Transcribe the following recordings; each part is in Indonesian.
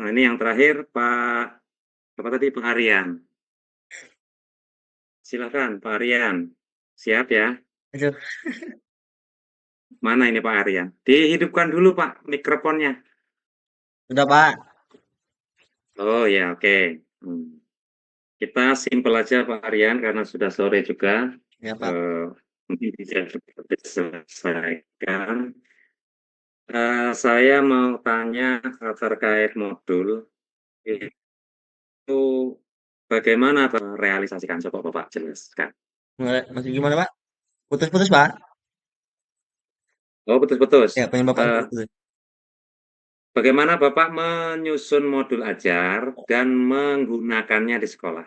Nah, ini yang terakhir Pak apa tadi Pak Aryan. Silakan Pak Aryan. Siap ya? Aduh, Mana ini Pak Aryan? Dihidupkan dulu Pak mikrofonnya. udah Pak. Oh ya, oke. Hmm. Kita simpel aja Pak Aryan karena sudah sore juga. Ya Pak. Eh, mungkin bisa diselesaikan. Saya mau tanya terkait modul itu bagaimana realisasikan? Coba Bapak jelaskan. Masih gimana Pak? Putus-putus Pak? Oh, putus-putus. Ya, pengen Bapak Eh, putus. Bagaimana Bapak menyusun modul ajar dan menggunakannya di sekolah?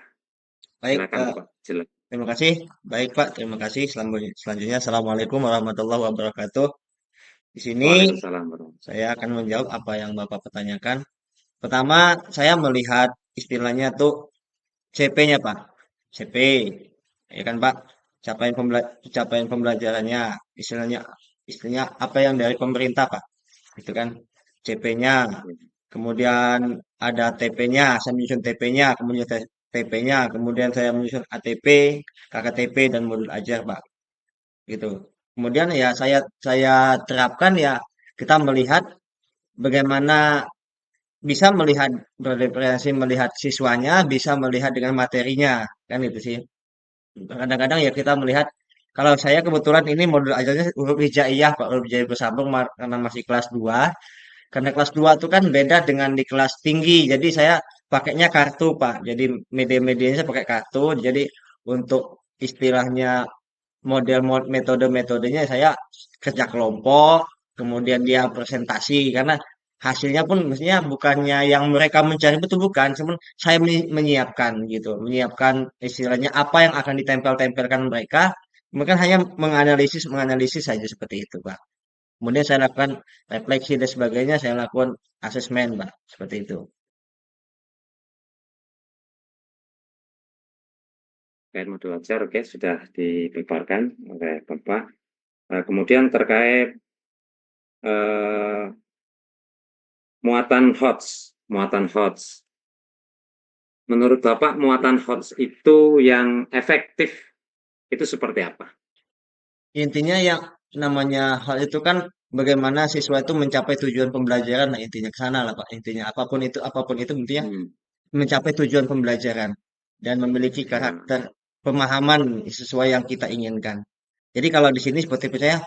Baik, Silakan Bapak, jelas. terima kasih. Baik Pak, terima kasih. Selanjutnya, Assalamualaikum warahmatullahi wabarakatuh. Di sini Waalaikumsalam warahmatullahi saya akan menjawab apa yang Bapak pertanyakan. Pertama, saya melihat istilahnya tuh CP-nya Pak. CP, ya kan Pak? Capaian pembelajarannya, istilahnya apa yang dari pemerintah Pak? Itu kan CP-nya. wabarakatuh. Kemudian ada TP-nya, saya menyusun TP-nya, kemudian TP-nya, kemudian saya menyusun ATP, KKTP dan modul ajar, Pak. Gitu. Kemudian ya saya terapkan ya kita melihat bagaimana bisa melihat berdiferensi melihat siswanya, bisa melihat dengan materinya, kan itu sih. Kadang-kadang ya kita melihat kalau saya kebetulan ini modul ajarnya huruf hijaiyah, Pak, huruf hijaiyah bersambung karena masih kelas 2. Karena kelas 2 itu kan beda dengan di kelas tinggi. Jadi saya pakainya kartu, Pak. Jadi media-medianya saya pakai kartu. Jadi untuk istilahnya metode-metodenya saya kerja kelompok, kemudian dia presentasi karena hasilnya pun mestinya bukannya yang mereka mencari betul bukan, cuman saya menyiapkan gitu, menyiapkan istilahnya apa yang akan ditempel-tempelkan mereka, mereka hanya menganalisis menganalisis saja seperti itu, Pak. Kemudian saya lakukan refleksi dan sebagainya, saya lakukan asesmen, Pak. Seperti itu. Terkait modul ajar, oke, sudah dipaparkan oleh Bapak. Kemudian terkait eh, muatan HOTS. Menurut Bapak, muatan HOTS itu yang efektif itu seperti apa? Intinya yang namanya hal itu kan bagaimana siswa itu mencapai tujuan pembelajaran. Nah, intinya ke sana lah, Pak. Intinya apapun itu intinya Hmm, mencapai tujuan pembelajaran dan memiliki ya, karakter pemahaman sesuai yang kita inginkan. Jadi kalau di sini seperti saya,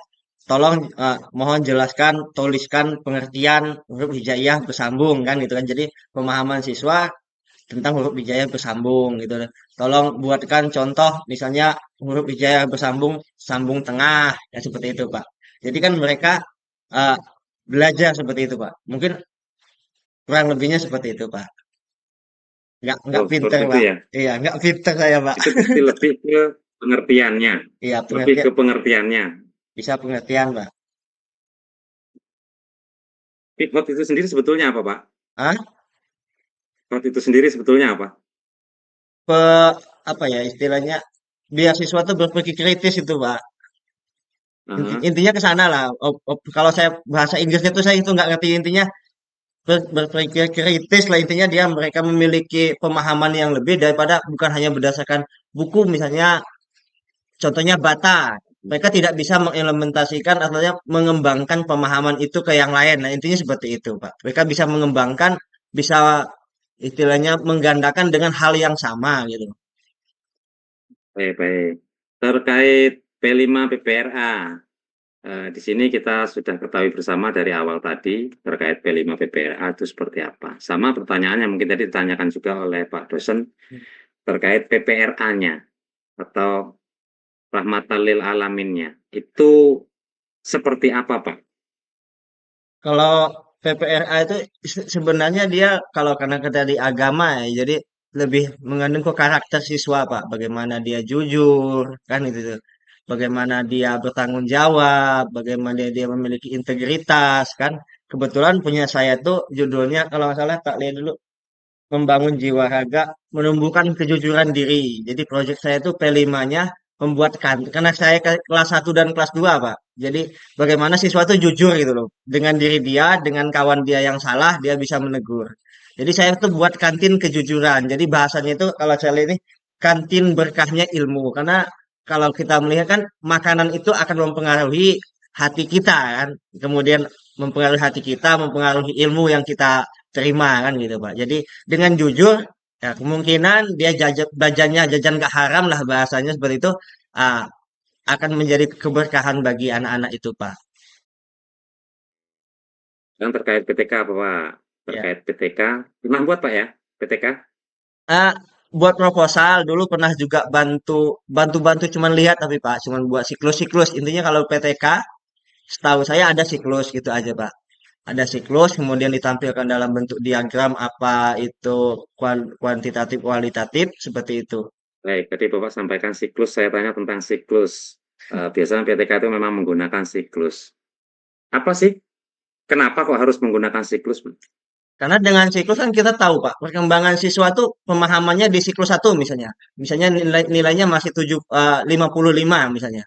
tolong mohon jelaskan, tuliskan pengertian huruf hijaiyah bersambung kan gitu kan. Jadi pemahaman siswa tentang huruf hijaiyah bersambung gitu. Tolong buatkan contoh misalnya huruf hijaiyah bersambung sambung tengah ya seperti itu Pak. Jadi kan mereka eh, belajar seperti itu Pak. Mungkin kurang lebihnya seperti itu Pak. Nggak oh pinter seperti itu Pak. ya. Iya nggak pinter saya Pak. Itu berarti lebih ke pengertiannya, Iya lebih pengertian ke pengertiannya. bisa pengertian Pak. Hot itu sendiri sebetulnya apa, Pak? Ah, Hot itu sendiri sebetulnya apa? pe, apa ya istilahnya biar siswa tuh berpikir kritis itu Pak. Aha. Intinya ke sana lah. Kalau saya bahasa Inggrisnya tuh saya itu nggak ngerti intinya berpikir kritis lah intinya dia mereka memiliki pemahaman yang lebih daripada bukan hanya berdasarkan buku misalnya contohnya Bata mereka tidak bisa mengimplementasikan atau mengembangkan pemahaman itu ke yang lain nah intinya seperti itu Pak mereka bisa mengembangkan bisa istilahnya menggandakan dengan hal yang sama gitu. Baik, baik. Terkait P5 PPRA, di sini kita sudah ketahui bersama dari awal tadi terkait P5 PPRA itu seperti apa. Sama pertanyaannya mungkin tadi ditanyakan juga oleh Pak dosen terkait PPRA-nya atau rahmatan lil alaminnya. Itu seperti apa, Pak? Kalau PPRA itu sebenarnya dia kalau karena kita di agama ya, jadi lebih mengandung ke karakter siswa Pak. Bagaimana dia jujur, kan itu tuh. Bagaimana dia bertanggung jawab, bagaimana dia memiliki integritas, kan. Kebetulan punya saya tuh judulnya kalau nggak salah tak lihat dulu membangun jiwa raga, menumbuhkan kejujuran diri. Jadi proyek saya itu P5-nya membuatkan karena saya kelas 1 dan kelas 2 Pak. Jadi bagaimana siswa itu jujur gitu loh. Dengan diri dia, dengan kawan dia yang salah, dia bisa menegur. Jadi saya tuh buat kantin kejujuran. Jadi bahasanya itu kalau saya lihat ini kantin berkahnya ilmu. Karena kalau kita melihat kan makanan itu akan mempengaruhi hati kita kan. Kemudian mempengaruhi hati kita, mempengaruhi ilmu yang kita terima kan gitu Pak. Jadi dengan jujur ya kemungkinan dia jajannya jajan gak haram lah bahasanya seperti itu ah, akan menjadi keberkahan bagi anak-anak itu Pak. Yang terkait PTK apa Pak? Ya. Terkait PTK, pernah buat Pak ya PTK? Ah, buat proposal dulu pernah juga bantu cuman lihat tapi Pak, cuman buat siklus-siklus. Intinya kalau PTK setahu saya ada siklus gitu aja Pak. Ada siklus kemudian ditampilkan dalam bentuk diagram apa itu kuantitatif kualitatif seperti itu. Baik, tadi Bapak sampaikan siklus, saya tanya tentang siklus. Biasanya PTK itu memang menggunakan siklus. Apa sih? Kenapa kok harus menggunakan siklus? Karena dengan siklus kan kita tahu Pak, perkembangan siswa tuh pemahamannya di siklus satu misalnya. Misalnya nilainya masih 55 misalnya.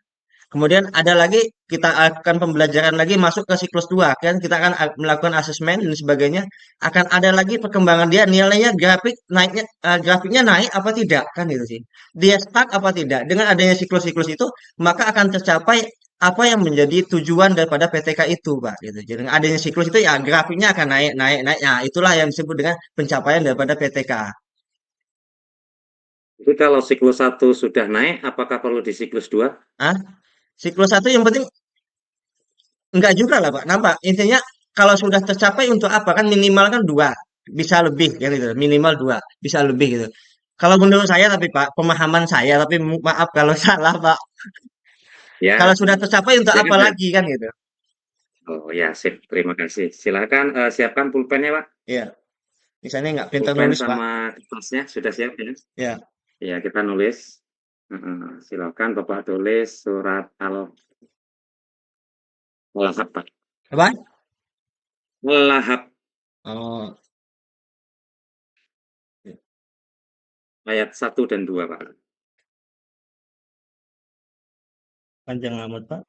Kemudian ada lagi kita akan pembelajaran lagi masuk ke siklus 2 kan kita akan melakukan asesmen dan sebagainya akan ada lagi perkembangan dia nilainya grafiknya naik apa tidak kan itu sih dia stuck apa tidak dengan adanya siklus-siklus itu maka akan tercapai apa yang menjadi tujuan daripada PTK itu Pak gitu jadi dengan adanya siklus itu ya grafiknya akan naik naik naik ya itulah yang disebut dengan pencapaian daripada PTK. Jadi kalau siklus 1 sudah naik, apakah perlu di siklus 2? Ah, siklus satu yang penting enggak juga lah Pak, nampak. Intinya kalau sudah tercapai untuk apa? Kan minimal kan dua, bisa lebih ya gitu. Minimal dua, bisa lebih gitu. Kalau menurut saya tapi Pak, pemahaman saya, tapi maaf kalau salah Pak. Kalau Ya, sudah tercapai untuk ya apa kan saya. lagi kan gitu. Oh ya, sip. Terima kasih. Silakan siapkan pulpennya, Pak. Iya, misalnya nggak pintar Pulpen nulis Pak. sama kertasnya sudah siap ya? Ya, Ya, kita nulis. Silakan Bapak tulis surat Al-Lahab, Pak. apa? Al-Lahab Oh, ayat 1 dan 2, Pak. panjang amat Pak.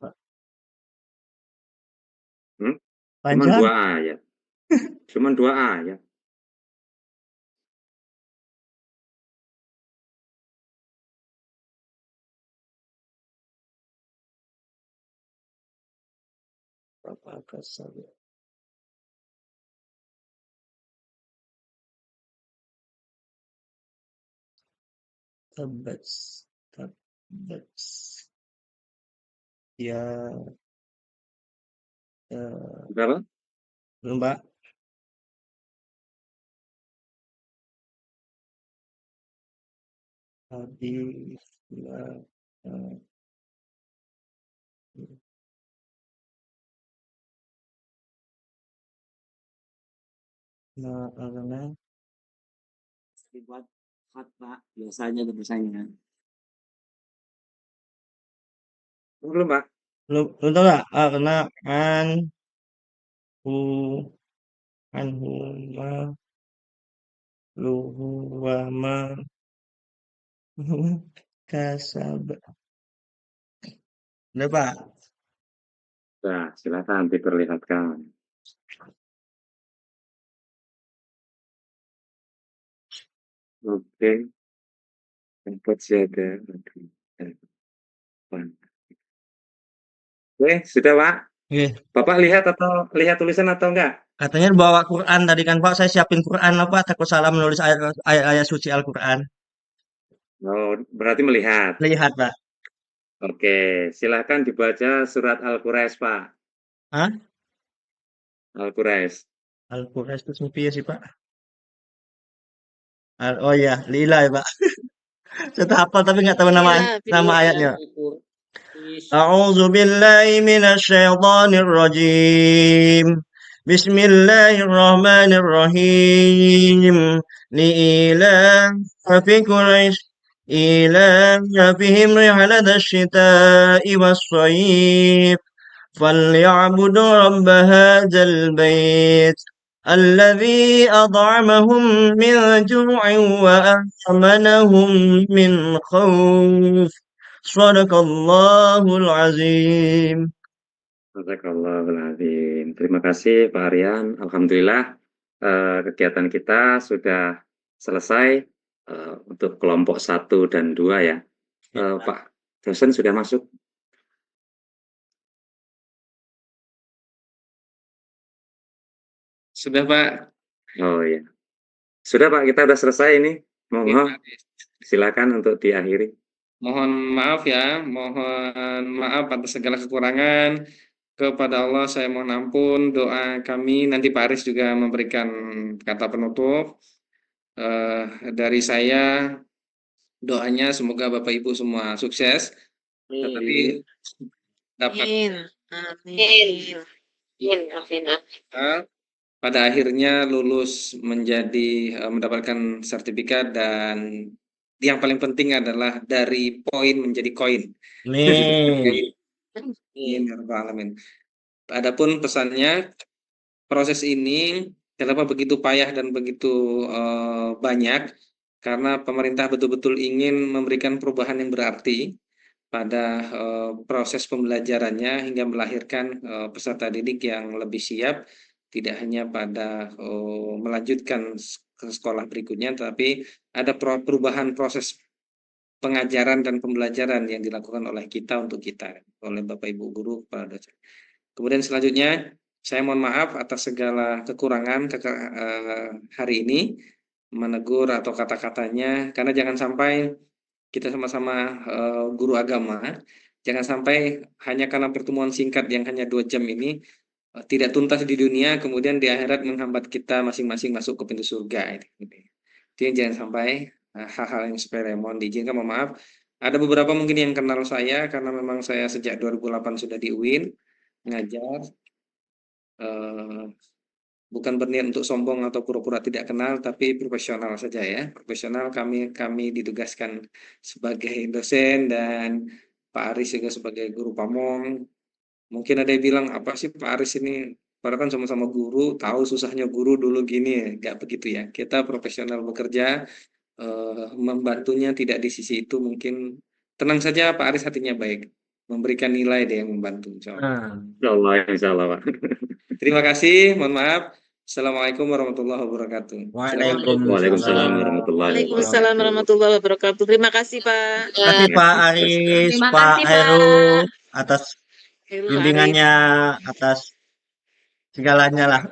Hmm? Cuman Panjang. 2 ayat. Cuman 2 ayat. Apa kesal. Tebas, tebas. Ya, Berapa? belum Pak. Habis. Ya, eh, nah, karena Dibuat hot Pak, biasanya tulisannya. Belum, Pak. belum belum tahu nggak? Ah, karena hu anhuma luhu wa ma kasab. Udah Pak. Nah, silakan diperlihatkan. Oke, tempat siaga. Oke, sudah, Pak. Oke. Bapak lihat tulisan atau enggak? Katanya bawa Quran tadi kan Pak. Saya siapin Quran apa? Takut salah menulis ayat-ayat suci Al-Quran. Oh, berarti melihat. Lihat Pak. Oke, silakan dibaca surat Al-Quraisy, Pak. Hah? Al-Quraisy. Al-Quran itu sepi ya sih Pak. Oh iya, lila ya Pak. Saya tak hafal tapi nggak tahu nama Inilah nama pilihan ayatnya. Al-Qur'an. أعوذ بالله من الشيطان الرجيم بسم الله الرحمن الرحيم لإيلاف قريش إيلافهم رحلة الشتاء والصيف فليعبدوا رب هذا البيت الذي أطعمهم من جوع وآمنهم من خوف Shadaqallahul azim. Barakallahu. Terima kasih Pak Aryan. Alhamdulillah kegiatan kita sudah selesai untuk kelompok 1 dan 2 ya. Pak dosen sudah masuk. Sudah Pak. Oh ya. Sudah Pak, kita sudah selesai ini. Mohon silakan untuk diakhiri. Mohon maaf ya, mohon maaf atas segala kekurangan. Kepada Allah saya mohon ampun, doa kami nanti Pak Aris juga memberikan kata penutup. Dari saya doanya semoga Bapak Ibu semua sukses, tetapi dapat pada akhirnya lulus menjadi mendapatkan sertifikat, dan yang paling penting adalah dari poin menjadi koin. Amin. Amin ya rabbal alamin. Adapun pesannya, proses ini kenapa begitu payah dan begitu banyak, karena pemerintah betul-betul ingin memberikan perubahan yang berarti pada proses pembelajarannya hingga melahirkan peserta didik yang lebih siap, tidak hanya pada melanjutkan ke sekolah berikutnya, tapi ada perubahan proses pengajaran dan pembelajaran yang dilakukan oleh kita untuk kita, oleh Bapak Ibu guru, para dosen. Kemudian selanjutnya, saya mohon maaf atas segala kekurangan hari ini, menegur atau kata-katanya, karena jangan sampai kita sama-sama guru agama, jangan sampai hanya karena pertemuan singkat yang hanya 2 jam ini tidak tuntas di dunia, kemudian di akhirat menghambat kita masing-masing masuk ke pintu surga. Jadi jangan sampai hal-hal yang sepele. Mohon diizinkan, mohon maaf. Ada beberapa mungkin yang kenal saya karena memang saya sejak 2008 sudah di UIN ngajar. Bukan berniat untuk sombong atau pura-pura tidak kenal, tapi profesional saja ya. Profesional, kami ditugaskan sebagai dosen dan Pak Aris juga sebagai guru pamong. Mungkin ada yang bilang, apa sih Pak Aris ini? Padahal kan sama-sama guru, tahu susahnya guru dulu gini ya. Nggak begitu ya. Kita profesional bekerja, membantunya tidak di sisi itu, mungkin tenang saja Pak Aris hatinya baik. Memberikan nilai dia yang membantu. Insya Allah Pak. Terima kasih, mohon maaf. Assalamualaikum warahmatullahi wabarakatuh. Waalaikumsalam warahmatullahi wabarakatuh. Waalaikumsalam warahmatullahi wabarakatuh. Terima kasih Pak. Terima kasih Pak Aris, Terima Pak kasih, Pak. Heru atas Heru bimbingannya, atas segalanya lah.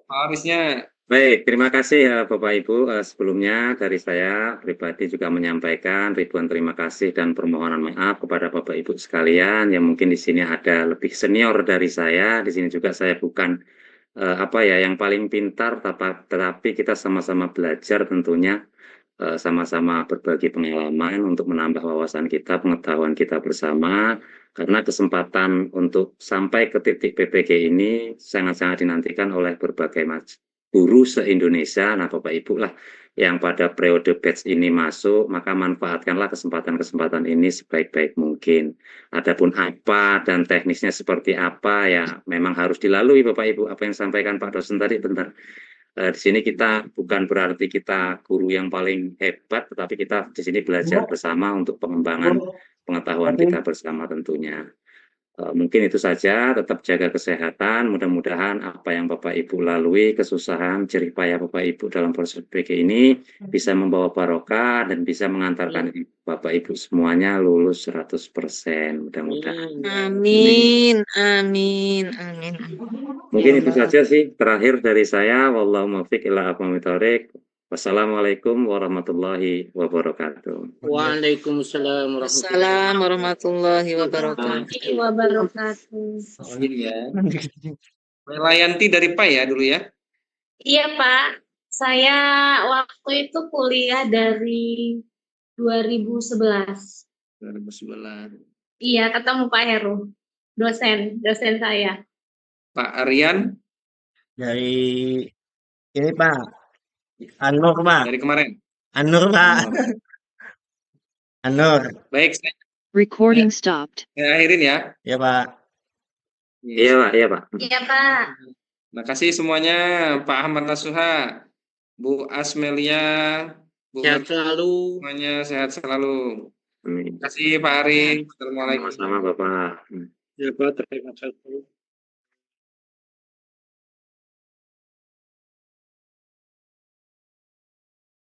Pak Arisnya. Baik, terima kasih ya Bapak Ibu. Sebelumnya dari saya pribadi juga menyampaikan ribuan terima kasih dan permohonan maaf kepada Bapak Ibu sekalian yang mungkin di sini ada lebih senior dari saya. Di sini juga saya bukan yang paling pintar, tetapi kita sama-sama belajar tentunya, sama-sama berbagi pengalaman untuk menambah wawasan kita, pengetahuan kita bersama. Karena kesempatan untuk sampai ke titik PPG ini sangat-sangat dinantikan oleh berbagai macam guru se-Indonesia. Nah Bapak Ibu lah yang pada periode batch ini masuk, maka manfaatkanlah kesempatan-kesempatan ini sebaik-baik mungkin. Adapun apa dan teknisnya seperti apa ya memang harus dilalui Bapak Ibu. Apa yang disampaikan Pak dosen tadi bentar. Di sini kita bukan berarti kita guru yang paling hebat, tetapi kita di sini belajar bersama untuk pengembangan pengetahuan kita bersama tentunya. Mungkin itu saja, tetap jaga kesehatan, mudah-mudahan apa yang Bapak Ibu lalui, kesusahan, jerih payah Bapak Ibu dalam proses PPG ini bisa membawa barokah dan bisa mengantarkan Bapak Ibu semuanya lulus 100%, mudah-mudahan. Amin, amin, amin. Mungkin itu saja sih terakhir dari saya. Wallahu muwaffiq ila aqwamit thoriq. Wassalamualaikum warahmatullahi wabarakatuh. Waalaikumsalam warahmatullahi wabarakatuh. Ya. Layanti dari PAI ya dulu ya? Iya Pak, saya waktu itu kuliah dari 2011. 2011. Iya, ketemu Pak Heru, dosen saya. Pak Aryan? Dari ini Pak, Anur Pak. Dari kemarin? Anur Pak. Anur. Baik, Recording stopped. saya akhirin ya. Ya Pak. Iya Pak, iya Pak. Iya Pak. Terima kasih semuanya, Pak Ahmad Nasuha, Bu Asmelia, Bu Sehat selalu. semuanya sehat selalu. Amin. Terima kasih Pak Ari. Assalamualaikum. Sama-sama Bapak. Ya, Pak, terima kasih.